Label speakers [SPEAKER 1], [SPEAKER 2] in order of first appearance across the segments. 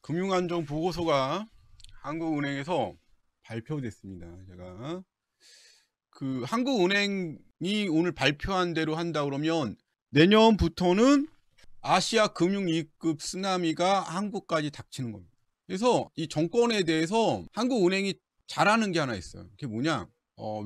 [SPEAKER 1] 금융안정보고서가 한국은행에서 발표됐습니다. 제가 한국은행이 오늘 발표한 대로 한다 그러면 내년부터는 아시아 금융 2급 쓰나미가 한국까지 닥치는 겁니다. 그래서 이 정권에 대해서 한국은행이 잘하는 게 하나 있어요. 그게 뭐냐?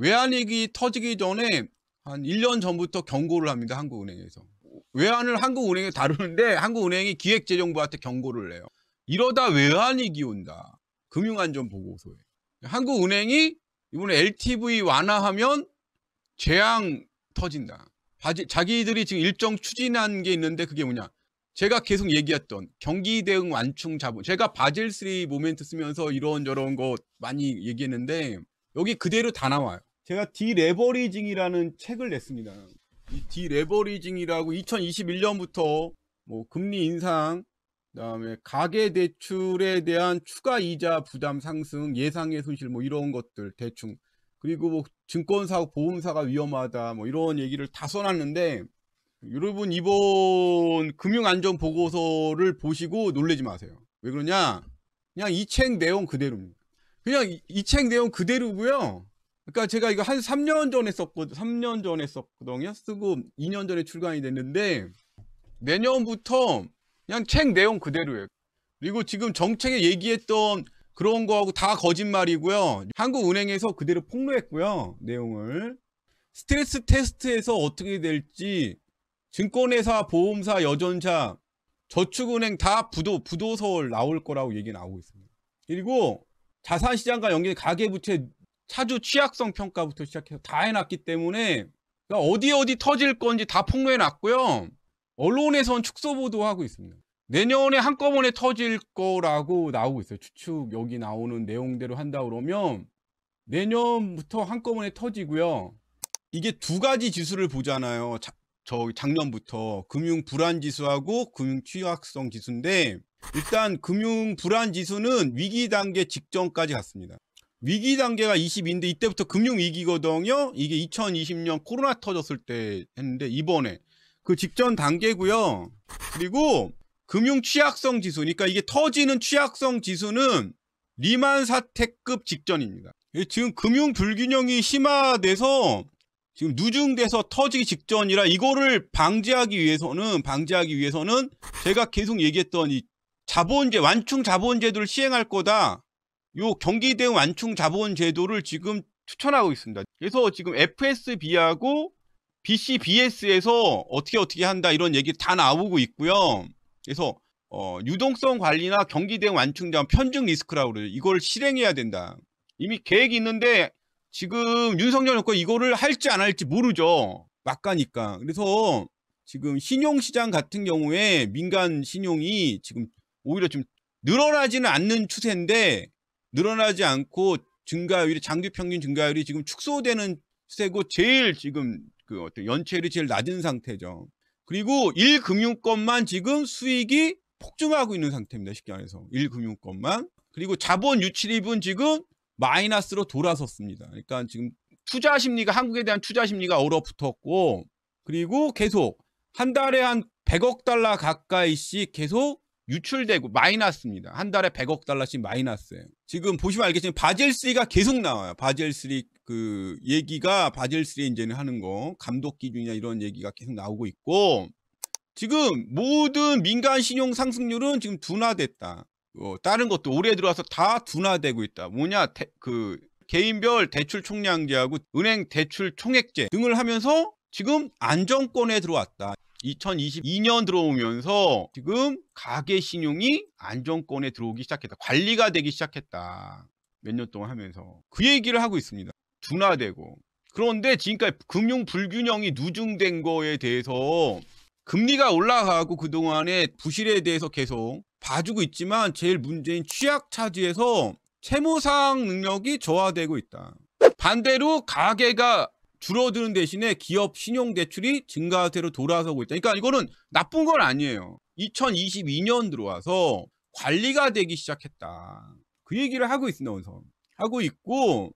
[SPEAKER 1] 외환위기 터지기 전에 한 1년 전부터 경고를 합니다. 한국은행에서. 외환을 한국은행에 다루는데 한국은행이 기획재정부한테 경고를 해요. 이러다 외환위기 온다. 금융안전보고서에. 한국은행이 이번에 LTV 완화하면 재앙 터진다. 자기들이 지금 일정 추진한 게 있는데 그게 뭐냐. 제가 계속 얘기했던 경기 대응 완충 자본. 제가 바젤 3 모멘트 쓰면서 이런저런 거 많이 얘기했는데 여기 그대로 다 나와요. 제가 디레버리징이라는 책을 냈습니다. 이 디레버리징이라고 2021년부터 뭐 금리 인상, 그다음에 가계 대출에 대한 추가 이자 부담 상승, 예상의 손실 뭐 이런 것들 대충, 그리고 뭐 증권사, 보험사가 위험하다 뭐 이런 얘기를 다 써놨는데 여러분 이번 금융안전 보고서를 보시고 놀라지 마세요. 왜 그러냐? 그냥 이 책 내용 그대로입니다. 그냥 이 책 내용 그대로고요. 그러니까 제가 이거 한 3년 전에 썼거든요. 3년 전에 썼거든요. 쓰고 2년 전에 출간이 됐는데 내년부터 그냥 책 내용 그대로예요. 그리고 지금 정책에 얘기했던 그런 거하고 다 거짓말이고요. 한국은행에서 그대로 폭로했고요. 내용을. 스트레스 테스트에서 어떻게 될지 증권회사, 보험사, 여전사, 저축은행 다 부도설 나올 거라고 얘기 나오고 있습니다. 그리고 자산시장과 연계 가계부채 차주 취약성 평가부터 시작해서 다 해놨기 때문에 어디 터질 건지 다 폭로해 놨고요. 언론에선 축소 보도하고 있습니다. 내년에 한꺼번에 터질 거라고 나오고 있어요. 추측 여기 나오는 내용대로 한다 그러면 내년부터 한꺼번에 터지고요. 이게 두 가지 지수를 보잖아요. 작년부터 금융 불안 지수하고 금융 취약성 지수인데 일단 금융 불안 지수는 위기 단계 직전까지 갔습니다. 위기 단계가 22인데 이때부터 금융 위기거든요. 이게 2020년 코로나 터졌을 때 했는데 이번에 그 직전 단계고요. 그리고 금융 취약성 지수, 그러니까 이게 터지는 취약성 지수는 리만 사태급 직전입니다. 지금 금융 불균형이 심화돼서 지금 누중돼서 터지기 직전이라 이거를 방지하기 위해서는 제가 계속 얘기했던 이 자본제, 완충 자본제도를 시행할 거다. 요 경기 대응 완충 자본제도를 지금 추천하고 있습니다. 그래서 지금 FSB하고 BCBS에서 어떻게 한다 이런 얘기 다 나오고 있고요. 그래서 유동성 관리나 경기 대응 완충 자본 편중 리스크라고 그래요. 이걸 실행해야 된다. 이미 계획이 있는데 지금 윤석열 정권 이거를 할지 안 할지 모르죠. 막가니까. 그래서 지금 신용시장 같은 경우에 민간 신용이 지금 오히려 좀 늘어나지는 않는 추세인데 늘어나지 않고 증가율이 장기 평균 증가율이 지금 축소되는 추세고 제일 지금 그 어떤 연체율이 제일 낮은 상태죠. 그리고 1금융권만 지금 수익이 폭증하고 있는 상태입니다. 쉽게 말해서 1금융권만. 그리고 자본 유출입은 지금 마이너스로 돌아섰습니다. 그러니까 지금 투자 심리가 한국에 대한 투자 심리가 얼어붙었고 그리고 계속 한 달에 한 100억 달러 가까이씩 계속 유출되고 마이너스입니다. 한 달에 100억 달러씩 마이너스예요. 지금 보시면 알겠지만 바젤 3가 계속 나와요. 바젤 3 그 얘기가 바젤 3 이제는 하는 거 감독 기준이나 이런 얘기가 계속 나오고 있고 지금 모든 민간 신용 상승률은 지금 둔화됐다. 다른 것도 올해 들어와서 다 둔화되고 있다. 뭐냐? 그 개인별 대출 총량제하고 은행 대출 총액제 등을 하면서 지금 안정권에 들어왔다. 2022년 들어오면서 지금 가계 신용이 안정권에 들어오기 시작했다. 관리가 되기 시작했다. 몇 년 동안 하면서 그 얘기를 하고 있습니다. 둔화되고. 그런데 지금까지 금융 불균형이 누중된 거에 대해서 금리가 올라가고 그동안의 부실에 대해서 계속 봐주고 있지만 제일 문제인 취약 차지에서 채무상 능력이 저하되고 있다. 반대로 가계가 줄어드는 대신에 기업 신용대출이 증가세로 돌아서고 있다. 그러니까 이거는 나쁜 건 아니에요. 2022년 들어와서 관리가 되기 시작했다. 그 얘기를 하고 있습니다. 그래서 하고 있고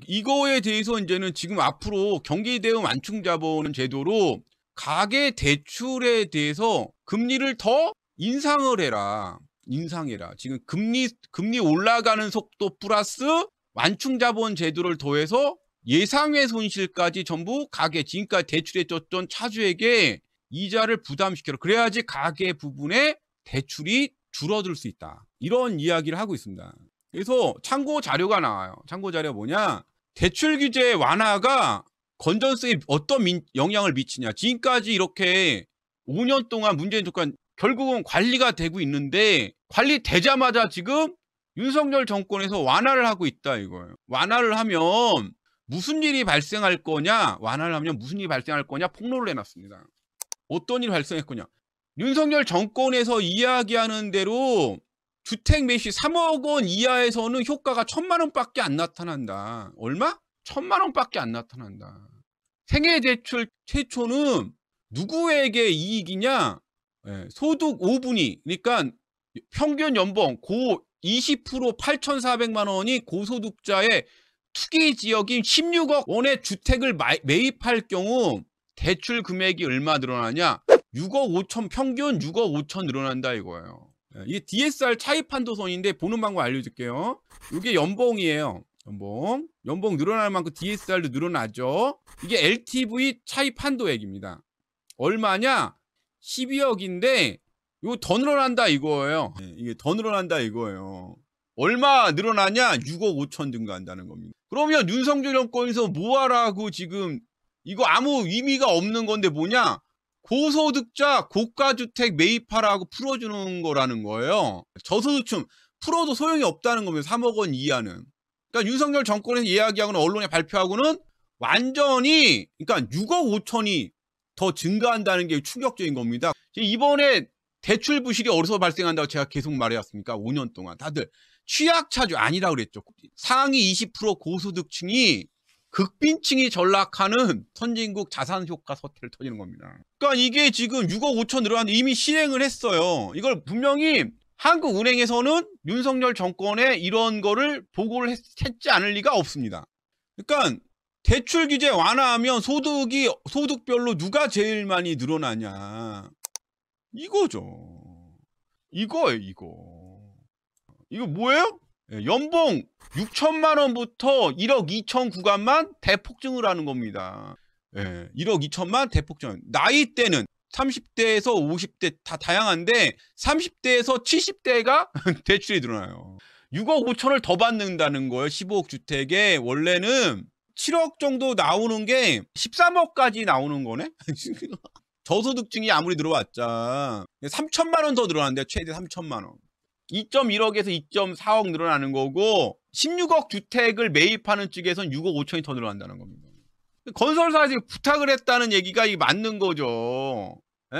[SPEAKER 1] 이거에 대해서 이제는 지금 앞으로 경기 대응 완충 자본 제도로 가계 대출에 대해서 금리를 더 인상을 해라. 인상해라. 지금 금리 올라가는 속도 플러스 완충자본 제도를 더해서 예상외 손실까지 전부 가계, 지금까지 대출에 줬던 차주에게 이자를 부담시켜라. 그래야지 가계 부분에 대출이 줄어들 수 있다. 이런 이야기를 하고 있습니다. 그래서 참고 자료가 나와요. 참고 자료가 뭐냐? 대출 규제 완화가 건전성에 어떤 영향을 미치냐. 지금까지 이렇게 5년 동안 문재인 정권 결국은 관리가 되고 있는데 관리되자마자 지금 윤석열 정권에서 완화를 하고 있다 이거예요. 완화를 하면 무슨 일이 발생할 거냐? 완화를 하면 무슨 일이 발생할 거냐? 폭로를 해놨습니다. 어떤 일이 발생했거냐? 윤석열 정권에서 이야기하는 대로 주택 매수 3억 원 이하에서는 효과가 1,000만 원밖에 안 나타난다. 얼마? 1,000만 원밖에 안 나타난다. 생애대출 최초는 누구에게 이익이냐? 소득 5분위. 그러니까 평균 연봉 고 20% 8,400만 원이 고소득자의 투기 지역인 16억 원의 주택을 매입할 경우 대출 금액이 얼마 늘어나냐? 6억 5천, 평균 6억 5천 늘어난다 이거예요. 이게 DSR 차입 한도선인데 보는 방법 알려줄게요. 이게 연봉이에요. 연봉 늘어날 만큼 DSR도 늘어나죠. 이게 LTV 차입 한도액입니다. 얼마냐? 12억인데 이거 더 늘어난다 이거예요. 이게 더 늘어난다 이거예요. 얼마 늘어나냐? 6억 5천 증가한다는 겁니다. 그러면 윤석열 정권에서 뭐하라고 지금 이거 아무 의미가 없는 건데 뭐냐? 고소득자 고가주택 매입하라고 풀어주는 거라는 거예요. 저소득층 풀어도 소용이 없다는 겁니다. 3억 원 이하는. 그러니까 윤석열 정권에서 이야기하고는 언론에 발표하고는 완전히 그러니까 6억 5천이 더 증가한다는 게 충격적인 겁니다. 이번에 대출 부실이 어디서 발생한다고 제가 계속 말해왔습니까? 5년 동안 다들 취약차주 아니라고 그랬죠. 상위 20% 고소득층이 극빈층이 전락하는 선진국 자산효과 사태를 터지는 겁니다. 그러니까 이게 지금 6억 5천 늘어났는데 이미 실행을 했어요. 이걸 분명히 한국은행에서는 윤석열 정권에 이런 거를 보고를 했지 않을 리가 없습니다. 그러니까 대출 규제 완화하면 소득별로 누가 제일 많이 늘어나냐. 이거죠. 이거예요, 이거 뭐예요? 연봉 6천만 원부터 1억 2천 구간만 대폭증을 하는 겁니다. 1억 2천만 대폭증. 나이대는 30대에서 50대 다 다양한데 30대에서 70대가 대출이 늘어나요. 6억 5천을 더 받는다는 거예요. 15억 주택에 원래는 7억 정도 나오는 게 13억까지 나오는 거네? 저소득층이 아무리 들어왔자 3천만 원 더 늘어난대요. 최대 3천만 원. 2.1억에서 2.4억 늘어나는 거고 16억 주택을 매입하는 쪽에선 6억 5천이 더 늘어난다는 겁니다. 건설사에서 부탁을 했다는 얘기가 이게 맞는 거죠.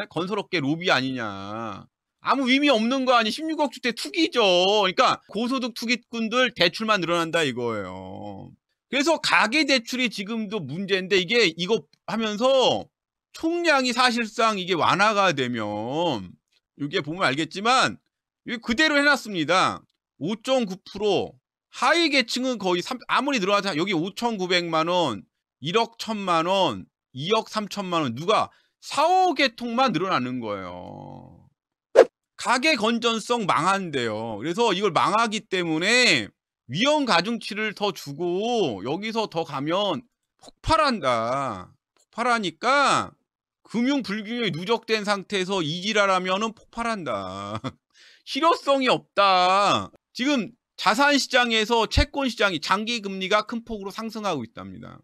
[SPEAKER 1] 건설업계 로비 아니냐. 아무 의미 없는 거 아니. 16억 주택 투기죠. 그러니까 고소득 투기꾼들 대출만 늘어난다 이거예요. 그래서 가계대출이 지금도 문제인데 이거 하면서 총량이 사실상 이게 완화가 되면 이게 보면 알겠지만 이게 그대로 해놨습니다. 5.9% 하위 계층은 거의 아무리 늘어나자 여기 5,900만 원, 1억 1천만 원, 2억 3천만 원 누가 4억의 통만 늘어나는 거예요. 가계 건전성 망한대요. 그래서 이걸 망하기 때문에 위험 가중치를 더 주고 여기서 더 가면 폭발한다. 폭발하니까 금융 불균형이 누적된 상태에서 이지랄하면은 폭발한다. 실효성이 없다. 지금 자산시장에서 채권시장이 장기금리가 큰 폭으로 상승하고 있답니다.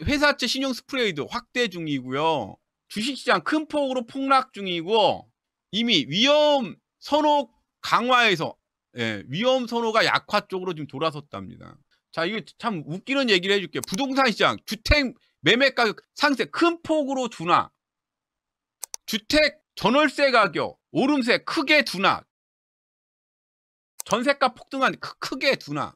[SPEAKER 1] 회사채 신용 스프레이드 확대 중이고요. 주식시장 큰 폭으로 폭락 중이고 이미 위험 선호 강화해서 위험 선호가 약화 쪽으로 지금 돌아섰답니다. 자, 이거 참 웃기는 얘기를 해줄게요. 부동산 시장 주택 매매 가격 상승 큰 폭으로 둔화. 주택 전월세 가격 오름세 크게 둔화. 전세가 폭등한 크게 둔화.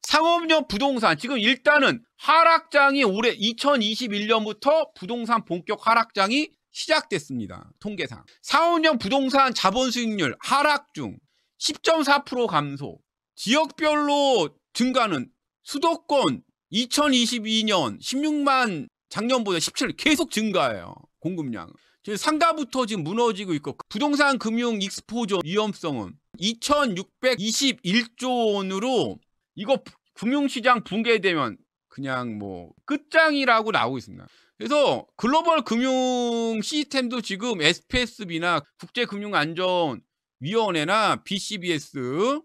[SPEAKER 1] 상업용 부동산 지금 일단은 하락장이 올해 2021년부터 부동산 본격 하락장이 시작됐습니다. 통계상. 상업용 부동산 자본 수익률 하락 중 10.4% 감소. 지역별로 증가는 수도권 2022년 16만 작년보다 17 계속 증가해요. 공급량. 지금 상가부터 지금 무너지고 있고 부동산 금융 익스포저 위험성은 2621조 원으로 이거 금융시장 붕괴되면 그냥 뭐 끝장이라고 나오고 있습니다. 그래서 글로벌 금융 시스템도 지금 SPSB나 국제금융안전위원회나 BCBS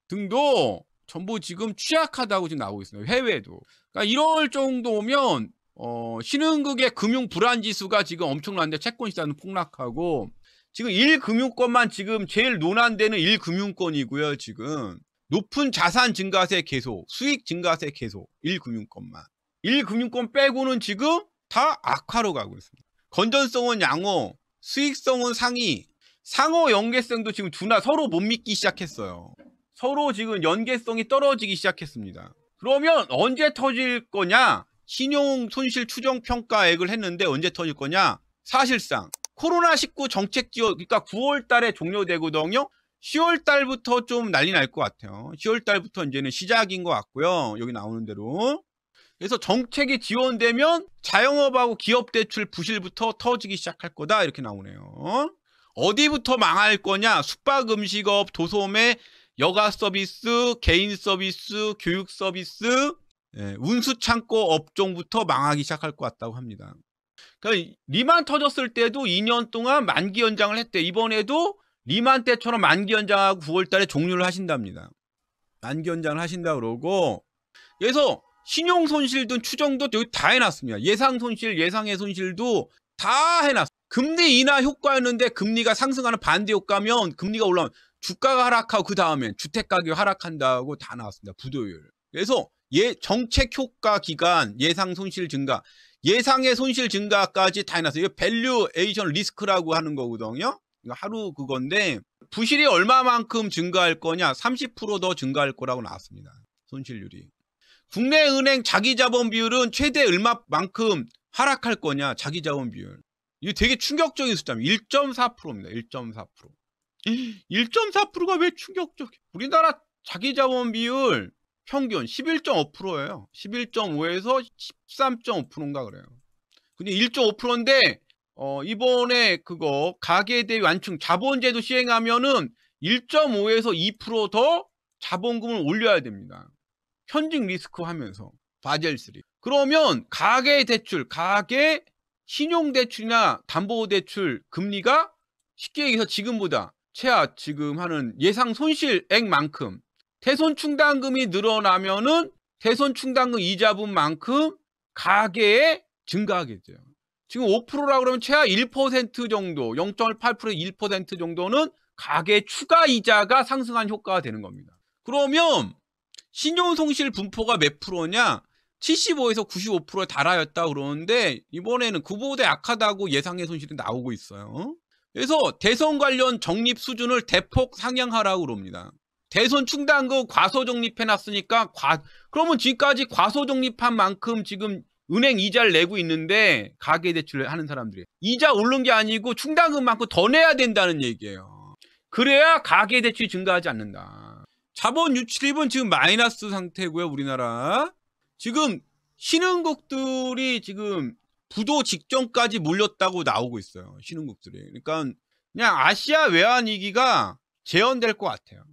[SPEAKER 1] 등도 전부 지금 취약하다고 지금 나오고 있습니다. 해외도. 그러니까 이럴 정도면 신흥국의 금융 불안 지수가 지금 엄청난데 채권 시장은 폭락하고 지금 1금융권만 지금 제일 논한되는 1금융권이고요. 지금 높은 자산 증가세 계속, 수익 증가세 계속 1금융권만. 1금융권 빼고는 지금 다 악화로 가고 있습니다. 건전성은 양호, 수익성은 상위, 상호 연계성도 지금 둘 다 서로 못 믿기 시작했어요. 서로 지금 연계성이 떨어지기 시작했습니다. 그러면 언제 터질 거냐? 신용 손실 추정 평가액을 했는데 언제 터질 거냐? 사실상 코로나19 정책 지원, 그러니까 9월 달에 종료되거든요. 10월 달부터 좀 난리 날 것 같아요. 10월 달부터 이제는 시작인 것 같고요. 여기 나오는 대로. 그래서 정책이 지원되면 자영업하고 기업 대출 부실부터 터지기 시작할 거다. 이렇게 나오네요. 어디부터 망할 거냐? 숙박음식업, 도소매, 여가 서비스, 개인 서비스, 교육 서비스, 운수창고 업종부터 망하기 시작할 것 같다고 합니다. 그러니까 리만 터졌을 때도 2년 동안 만기 연장을 했대. 이번에도 리만 때처럼 만기 연장하고 9월 달에 종료를 하신답니다. 만기 연장을 하신다 그러고. 그래서 신용 손실 등 추정도 여기 다 해놨습니다. 예상 손실, 예상의 손실도 다 해놨어요. 금리 인하 효과였는데 금리가 상승하는 반대 효과면 금리가 올라오면 주가가 하락하고 그 다음엔 주택가격이 하락한다고 다 나왔습니다. 부도율. 그래서 정책 효과 기간, 예상 손실 증가, 예상의 손실 증가까지 다 해놨어요. 이거 밸류에이션 리스크라고 하는 거거든요. 이거 하루 그건데 부실이 얼마만큼 증가할 거냐? 30% 더 증가할 거라고 나왔습니다. 손실률이. 국내 은행 자기자본 비율은 최대 얼마만큼 하락할 거냐? 자기자본 비율. 이거 되게 충격적인 숫자입니다. 1.4%입니다. 1.4%. 1.4%가 왜 충격적이야? 우리나라 자기자본 비율 평균 11.5%예요. 11.5에서 13.5%인가 그래요. 근데 1.5%인데 이번에 그거 가계대위 완충 자본제도 시행하면은 1.5에서 2% 더 자본금을 올려야 됩니다. 현직 리스크 하면서 바젤3. 그러면 가계 대출, 가계 신용대출이나 담보대출 금리가 쉽게 얘기해서 지금보다 최하 지금 하는 예상 손실액만큼 대손충당금이 늘어나면은 대손충당금 이자분만큼 가계에 증가하겠죠. 지금 5%라고 그러면 최하 1% 정도, 0.8%, 1% 정도는 가계 추가 이자가 상승한 효과가 되는 겁니다. 그러면 신용손실 분포가 몇 프로냐? 75에서 95%에 달하였다 그러는데 이번에는 그보다 약하다고 예상의 손실이 나오고 있어요. 그래서 대선 관련 적립 수준을 대폭 상향하라고 그럽니다. 대선 충당금 과소 적립해놨으니까 그러면 지금까지 과소 적립한 만큼 지금 은행 이자를 내고 있는데 가계대출을 하는 사람들이 이자 오른 게 아니고 충당금만큼 더 내야 된다는 얘기예요. 그래야 가계대출이 증가하지 않는다. 자본 유출입은 지금 마이너스 상태고요. 우리나라 지금 신흥국들이 지금 부도 직전까지 몰렸다고 나오고 있어요. 신흥국들이. 그러니까 그냥 아시아 외환위기가 재현될 것 같아요.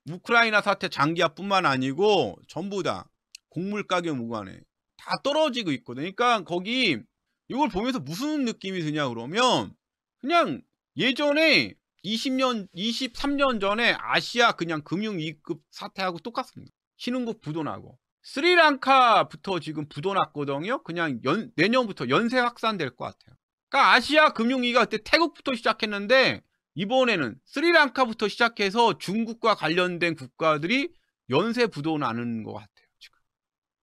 [SPEAKER 1] 우크라이나 사태 장기화뿐만 아니고 전부 다 곡물 가격 무관해 다 떨어지고 있거든요. 그러니까 거기 이걸 보면서 무슨 느낌이 드냐 그러면 그냥 예전에 20년, 23년 전에 아시아 그냥 금융위기급 사태하고 똑같습니다. 신흥국 부도나고 스리랑카부터 지금 부도났거든요. 그냥 내년부터 연쇄 확산될 것 같아요. 그러니까 아시아 금융위기가 그때 태국부터 시작했는데 이번에는 스리랑카부터 시작해서 중국과 관련된 국가들이 연쇄 부도나는 것 같아요. 지금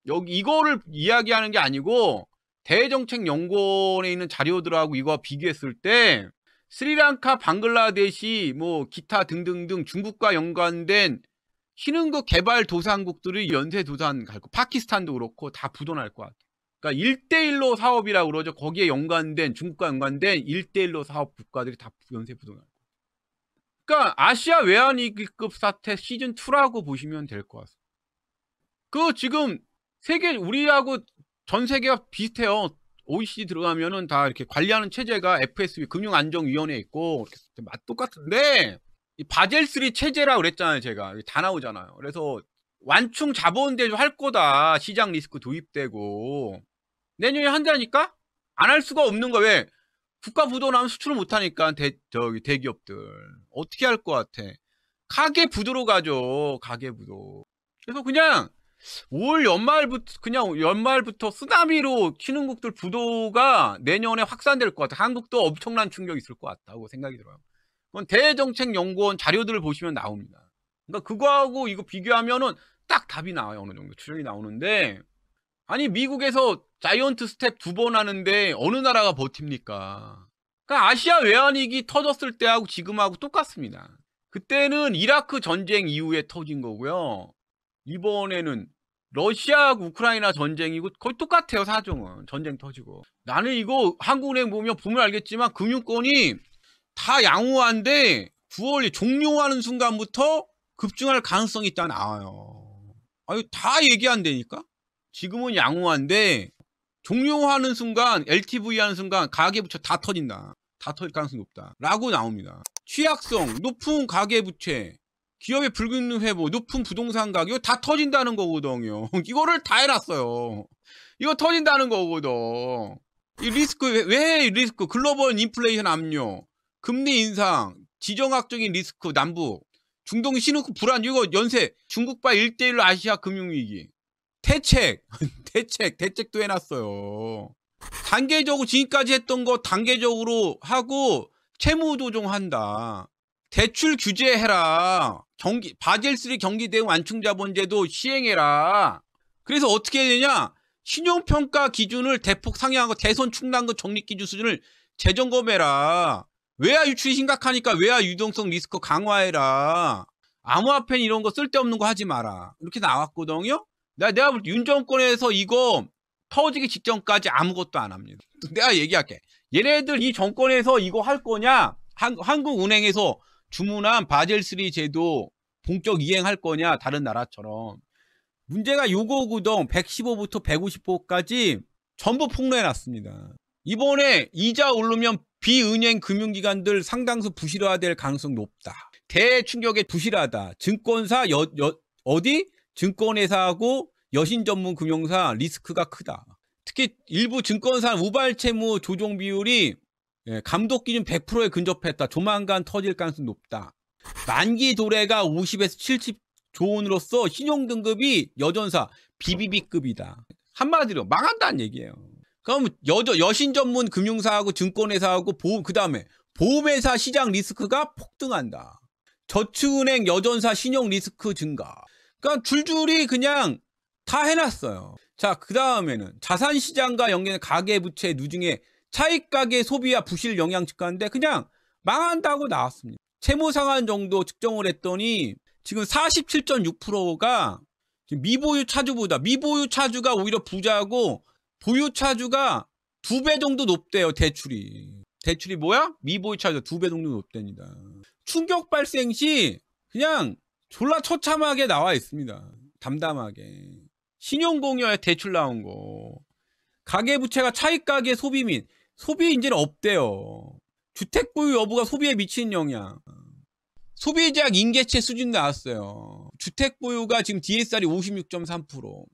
[SPEAKER 1] 여기 이거를 이야기하는 게 아니고 대정책연구원에 있는 자료들하고 이거 비교했을 때 스리랑카, 방글라데시, 뭐 기타 등등등 중국과 연관된 신흥국 개발도상국들이 연쇄도산 갈 거, 파키스탄도 그렇고 다 부도날 것 같아요. 그러니까 1대1로 사업이라고 그러죠. 거기에 연관된 중국과 연관된 1대1로 사업 국가들이 다 연쇄 부도날 거예요. 그러니까 아시아 외환위기급 사태 시즌 2라고 보시면 될 것 같습니다. 그 지금 세계 우리하고 전 세계가 비슷해요. OECD 들어가면은 다 이렇게 관리하는 체제가 FSB 금융안정위원회 있고 이렇게 맛 똑같은데 이 바젤 3 체제라 그랬잖아요. 제가 다 나오잖아요. 그래서 완충 자본 대조 할 거다. 시장 리스크 도입되고 내년에 한다니까 안 할 수가 없는 거. 왜? 국가 부도 나면 수출을 못 하니까 대기업들 어떻게 할 것 같아? 가계 부도로 가죠. 가계 부도. 그래서 그냥 올 연말부터 쓰나미로 신흥국들 부도가 내년에 확산될 것 같아. 한국도 엄청난 충격이 있을 것 같다고 생각이 들어요. 그건 대정책연구원 자료들을 보시면 나옵니다. 그러니까 그거하고 이거 비교하면은 딱 답이 나와요. 어느 정도 추정이 나오는데, 아니 미국에서 자이언트 스텝 2번 하는데 어느 나라가 버팁니까? 그러니까 아시아 외환위기 터졌을 때하고 지금하고 똑같습니다. 그때는 이라크 전쟁 이후에 터진 거고요. 이번에는 러시아하고 우크라이나 전쟁이고 거의 똑같아요. 사정은 전쟁 터지고. 나는 이거 한국은행 보면 알겠지만 금융권이 다 양호한데 9월이 종료하는 순간부터 급증할 가능성이 있다 나와요. 아유, 다 얘기한다니까. 지금은 양호한데 종료하는 순간, LTV 하는 순간 가계부채 다 터진다. 다 터질 가능성이 높다 라고 나옵니다. 취약성, 높은 가계부채, 기업의 불균등 회복, 높은 부동산 가격, 이거 다 터진다는 거거든요. 이거를 다 해놨어요. 이거 터진다는 거거든. 이 리스크, 왜 리스크? 글로벌 인플레이션 압력, 금리 인상, 지정학적인 리스크, 남북, 중동 신흥국 불안, 이거 연쇄, 중국과 1대1로 아시아 금융위기, 대책도 해놨어요. 단계적으로 지금까지 했던 거 단계적으로 하고 채무 조정한다. 대출 규제해라. 바젤 3 경기 대응 완충자본제도 시행해라. 그래서 어떻게 해야 되냐? 신용평가 기준을 대폭 상향하고 대손 충당금 적립기준 수준을 재점검해라. 외화 유출이 심각하니까 외화 유동성 리스크 강화해라. 암호화폐 이런 거 쓸데없는 거 하지 마라. 이렇게 나왔거든요. 내가 볼 때 윤 정권에서 이거 터지기 직전까지 아무것도 안 합니다. 내가 얘기할게. 얘네들 이 정권에서 이거 할 거냐? 한국은행에서 주문한 바젤 3 제도 본격 이행할 거냐? 다른 나라처럼. 문제가 요거구동 115부터 150호까지 전부 폭로해놨습니다. 이번에 이자 오르면 비은행 금융기관들 상당수 부실화될 가능성 높다. 대충격에 부실하다. 증권사 증권회사하고 여신 전문 금융사 리스크가 크다. 특히 일부 증권사 우발 채무 조정 비율이 감독 기준 100%에 근접했다. 조만간 터질 가능성이 높다. 만기 도래가 50에서 70조 원으로서 신용등급이 여전사 BBB급이다. 한마디로 망한다는 얘기예요. 그럼 여신 전문 금융사하고 증권회사하고 그 다음에 보험회사 시장 리스크가 폭등한다. 저축은행 여전사 신용 리스크 증가. 그러니까 줄줄이 그냥 다 해놨어요. 자, 그 다음에는 자산시장과 연계된 가계부채 누중에 차익가계 소비와 부실 영향 측가인데 그냥 망한다고 나왔습니다. 채무상환 정도 측정을 했더니 지금 47.6%가 미보유 차주보다, 미보유 차주가 오히려 부자고 보유 차주가 2배 정도 높대요. 대출이 뭐야? 미보유 차주가 2배 정도 높답니다. 충격 발생 시 그냥 졸라 처참하게 나와 있습니다. 담담하게. 신용공여에 대출 나온 거. 가계부채가 차익가계 소비 및 소비 이제는 없대요. 주택보유 여부가 소비에 미치는 영향. 소비자약 인계채 수준 나왔어요. 주택보유가 지금 DSR이 56.3%.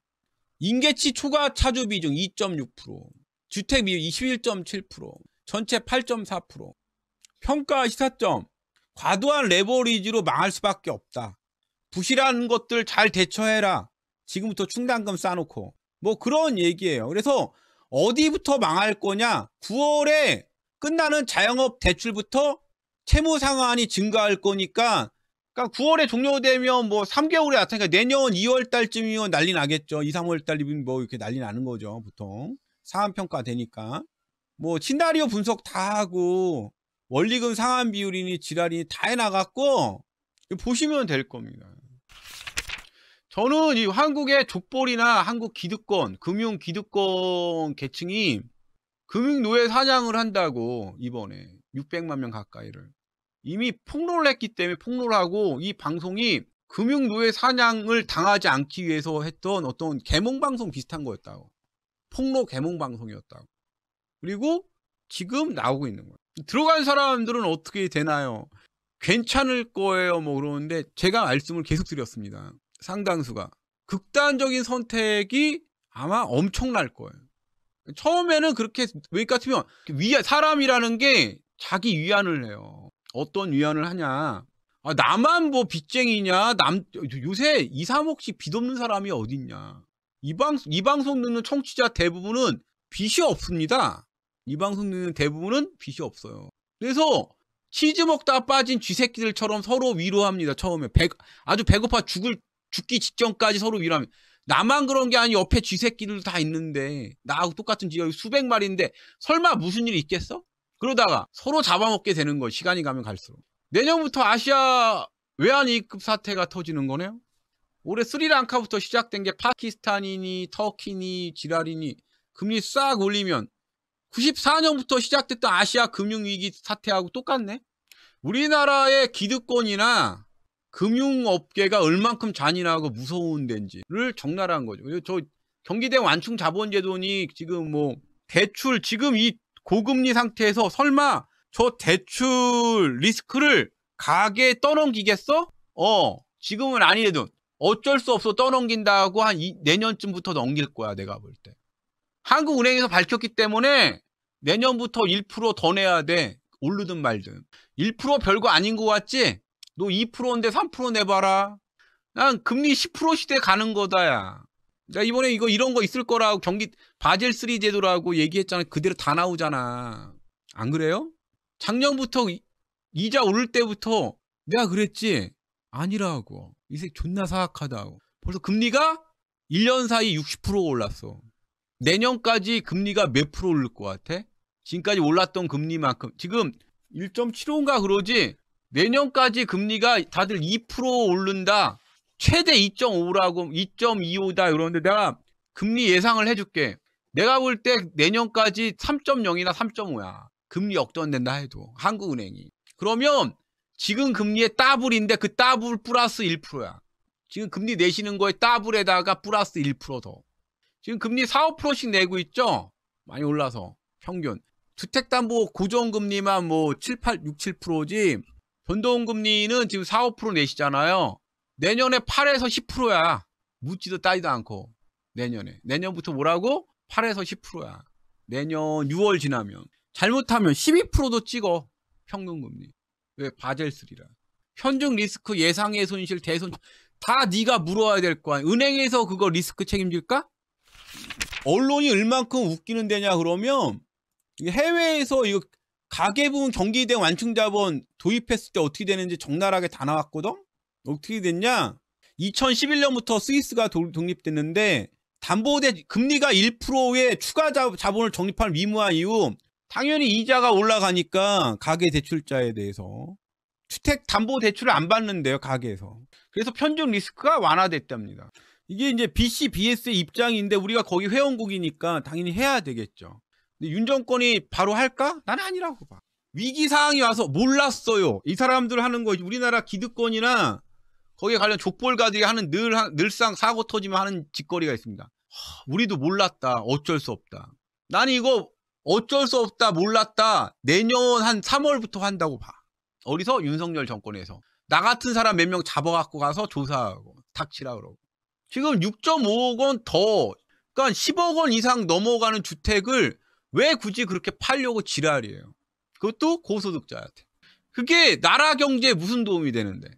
[SPEAKER 1] 인계치 초과 차주 비중 2.6%. 주택 비율 21.7%. 전체 8.4%. 평가 시사점. 과도한 레버리지로 망할 수밖에 없다. 부실한 것들 잘 대처해라. 지금부터 충당금 쌓아놓고. 뭐 그런 얘기예요. 그래서 어디부터 망할 거냐? 9월에 끝나는 자영업 대출부터 채무 상환이 증가할 거니까, 그러니까 9월에 종료되면 뭐 3개월에 나타나니까 내년 2월 달쯤이면 난리 나겠죠. 2, 3월 달이면 뭐 이렇게 난리 나는 거죠. 보통 상환평가 되니까. 뭐 시나리오 분석 다 하고 원리금 상환 비율이니 지랄이니 다 해나갔고 보시면 될 겁니다. 저는 이 한국의 족벌이나 한국 기득권, 금융 기득권 계층이 금융노예 사냥을 한다고 이번에 600만 명 가까이를 이미 폭로를 했기 때문에 폭로를 하고, 이 방송이 금융노예 사냥을 당하지 않기 위해서 했던 어떤 계몽방송 비슷한 거였다고. 폭로 계몽방송이었다고. 그리고 지금 나오고 있는 거예요. 들어간 사람들은 어떻게 되나요? 괜찮을 거예요 뭐 그러는데 제가 말씀을 계속 드렸습니다. 상당수가 극단적인 선택이 아마 엄청날 거예요. 처음에는 그렇게 왜 같으면 사람이라는 게 자기 위안을 해요. 어떤 위안을 하냐? 나만 뭐 빚쟁이냐? 요새 2, 3억씩 빚 없는 사람이 어딨냐? 이 방송 듣는 청취자 대부분은 빚이 없습니다. 이 방송 듣는 대부분은 빚이 없어요. 그래서 치즈 먹다가 빠진 쥐새끼들처럼 서로 위로합니다. 처음에 아주 배고파 죽기 직전까지 서로 위로합니다. 나만 그런 게 아니고 옆에 쥐새끼들도 다 있는데 나하고 똑같은 쥐가 수백 마리인데 설마 무슨 일이 있겠어? 그러다가 서로 잡아먹게 되는 거예요. 시간이 가면 갈수록. 내년부터 아시아 외환위기급 사태가 터지는 거네요. 올해 스리랑카부터 시작된 게 파키스탄이니 터키니 지랄이니 금리 싹 올리면 94년부터 시작됐던 아시아 금융위기 사태하고 똑같네. 우리나라의 기득권이나 금융업계가 얼만큼 잔인하고 무서운 데인지를 적나라한 거죠. 저 경기대 완충자본제도니 지금 뭐 대출 지금 이 고금리 상태에서 설마 저 대출 리스크를 가게에 떠넘기겠어? 지금은 아니래도 어쩔 수 없어 떠넘긴다고 한 내년쯤부터 넘길 거야 내가 볼 때. 한국은행에서 밝혔기 때문에 내년부터 1% 더 내야 돼. 오르든 말든. 1% 별거 아닌 것 같지? 너 2%인데 3% 내봐라. 난 금리 10% 시대 가는 거다, 야. 나 이번에 이런 거 있을 거라고 바젤 3 제도라고 얘기했잖아. 그대로 다 나오잖아. 안 그래요? 작년부터 이자 오를 때부터 내가 그랬지? 아니라고. 이 새끼 존나 사악하다고. 벌써 금리가 1년 사이 60% 올랐어. 내년까지 금리가 몇 프로 오를 것 같아? 지금까지 올랐던 금리만큼. 지금 1.75인가 그러지? 내년까지 금리가 다들 2% 오른다. 최대 2.5라고 2.25다 이러는데 내가 금리 예상을 해줄게. 내가 볼 때 내년까지 3.0이나 3.5야. 금리 역전된다 해도 한국은행이. 그러면 지금 금리의 따블인데 그 따블 플러스 1%야. 지금 금리 내시는 거에 따블에다가 플러스 1% 더. 지금 금리 4, 5%씩 내고 있죠? 많이 올라서 평균. 주택담보 고정금리만 뭐 6, 7%지 변동금리는 지금 4, 5% 내시잖아요. 내년에 8에서 10%야. 묻지도 따지도 않고. 내년부터 뭐라고? 8에서 10%야. 내년 6월 지나면. 잘못하면 12%도 찍어. 평균금리. 왜? 바젤3라. 현중 리스크 예상의 손실 대손 다 네가 물어야 될 거 아니야. 은행에서 그거 리스크 책임질까? 언론이 얼만큼 웃기는 데냐 그러면 해외에서 이거 가계부문 경기대 완충자본 도입했을 때 어떻게 되는지 적나라하게 다 나왔거든? 어떻게 됐냐? 2011년부터 스위스가 독립됐는데 담보대 금리가 1%의 추가 자본을 적립할 의무화 이후 당연히 이자가 올라가니까 가계 대출자에 대해서 주택 담보 대출을 안 받는데요, 가계에서. 그래서 편중 리스크가 완화됐답니다. 이게 이제 BC, BS의 입장인데 우리가 거기 회원국이니까 당연히 해야 되겠죠. 근데 윤 정권이 바로 할까? 난 아니라고 봐. 위기 상황이 와서 몰랐어요. 이 사람들 하는 거 우리나라 기득권이나 거기에 관련 족벌가들이 하는 늘상 사고 터지면 하는 짓거리가 있습니다. 우리도 몰랐다. 어쩔 수 없다. 난 이거 어쩔 수 없다. 몰랐다. 내년 한 3월부터 한다고 봐. 어디서? 윤석열 정권에서. 나 같은 사람 몇 명 잡아갖고 가서 조사하고 닥치라 그러고. 지금 6.5억 원 더, 그러니까 10억 원 이상 넘어가는 주택을 왜 굳이 그렇게 팔려고 지랄이에요. 그것도 고소득자한테. 그게 나라 경제에 무슨 도움이 되는데.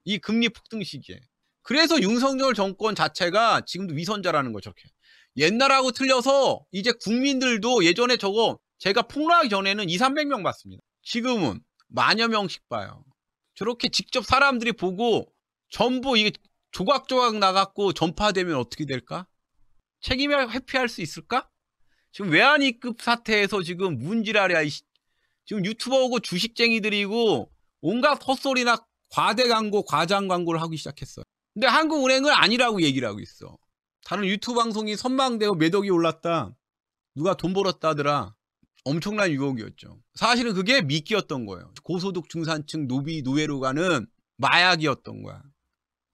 [SPEAKER 1] 이 금리 폭등 시기에. 그래서 윤석열 정권 자체가 지금도 위선자라는 거 저렇게. 옛날하고 틀려서 이제 국민들도 예전에 저거 제가 폭락하기 전에는 2, 300명 봤습니다. 지금은 만여 명씩 봐요. 저렇게 직접 사람들이 보고 전부 이게 조각조각 나갖고 전파되면 어떻게 될까? 책임을 회피할 수 있을까? 지금 외환위급 사태에서 지금 문지랄이야. 지금 유튜버고 주식쟁이들이고 온갖 헛소리나 과대 광고, 과장 광고를 하기 시작했어요. 근데 한국은행은 아니라고 얘기를 하고 있어. 다른 유튜브 방송이 선망되고 매덕이 올랐다. 누가 돈 벌었다 하더라. 엄청난 유혹이었죠. 사실은 그게 미끼였던 거예요. 고소득 중산층 노예로 가는 마약이었던 거야.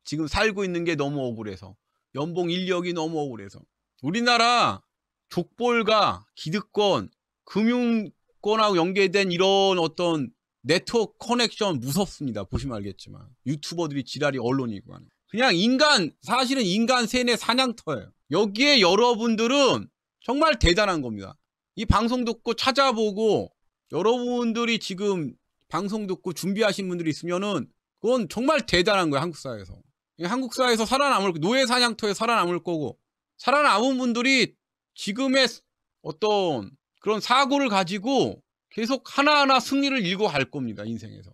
[SPEAKER 1] 지금 살고 있는 게 너무 억울해서. 연봉 인력이 너무 억울해서. 우리나라 족벌가, 기득권, 금융권하고 연계된 이런 어떤 네트워크 커넥션 무섭습니다. 보시면 알겠지만. 유튜버들이 지랄이 언론이고 하는. 그냥 사실은 인간 세뇌 사냥터예요. 여기에 여러분들은 정말 대단한 겁니다. 이 방송 듣고 찾아보고 여러분들이 지금 방송 듣고 준비하신 분들이 있으면은 그건 정말 대단한 거예요. 한국 사회에서. 한국 사회에서 살아남을, 노예 사냥터에 살아남을 거고, 살아남은 분들이 지금의 어떤 그런 사고를 가지고 계속 하나하나 승리를 이루고 갈 겁니다. 인생에서.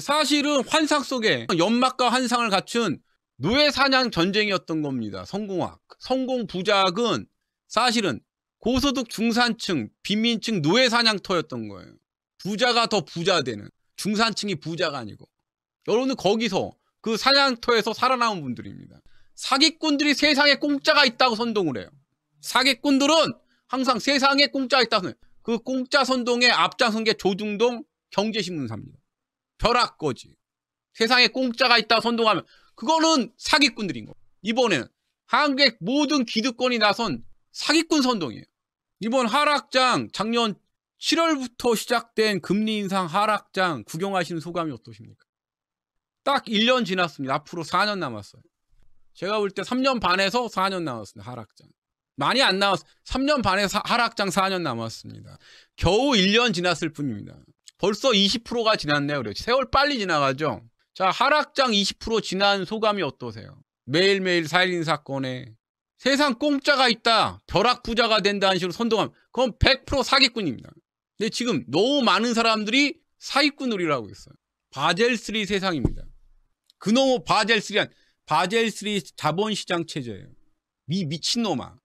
[SPEAKER 1] 사실은 환상 속에 연막과 환상을 갖춘 노예 사냥 전쟁이었던 겁니다. 성공학. 성공 부작은 사실은 고소득 중산층, 빈민층 노예 사냥터였던 거예요. 부자가 더 부자 되는. 중산층이 부자가 아니고. 여러분은 거기서 그 사냥터에서 살아남은 분들입니다. 사기꾼들이 세상에 공짜가 있다고 선동을 해요. 사기꾼들은 항상 세상에 공짜가 있다고 해요. 그 공짜 선동에 앞장선 게 조중동 경제신문사입니다. 벼락거지. 세상에 공짜가 있다고 선동하면 그거는 사기꾼들인 거예요. 이번에는 한국의 모든 기득권이 나선 사기꾼 선동이에요. 이번 하락장 작년 7월부터 시작된 금리 인상 하락장 구경하시는 소감이 어떠십니까? 딱 1년 지났습니다. 앞으로 4년 남았어요. 제가 볼 때 3년 반에서 4년 남았습니다. 하락장. 많이 안 남았어요. 3년 반에서 하락장 4년 남았습니다. 겨우 1년 지났을 뿐입니다. 벌써 20%가 지났네요. 그래요. 세월 빨리 지나가죠. 자, 하락장 20% 지난 소감이 어떠세요? 매일매일 살인 사건에 세상 공짜가 있다. 벼락 부자가 된다는 식으로 선동하면 그건 100% 사기꾼입니다. 근데 지금 너무 많은 사람들이 사기꾼놀이를 하고 있어요. 바젤3 세상입니다. 그놈의 바젤3한 바젤3 자본시장 체제예요. 미친놈아.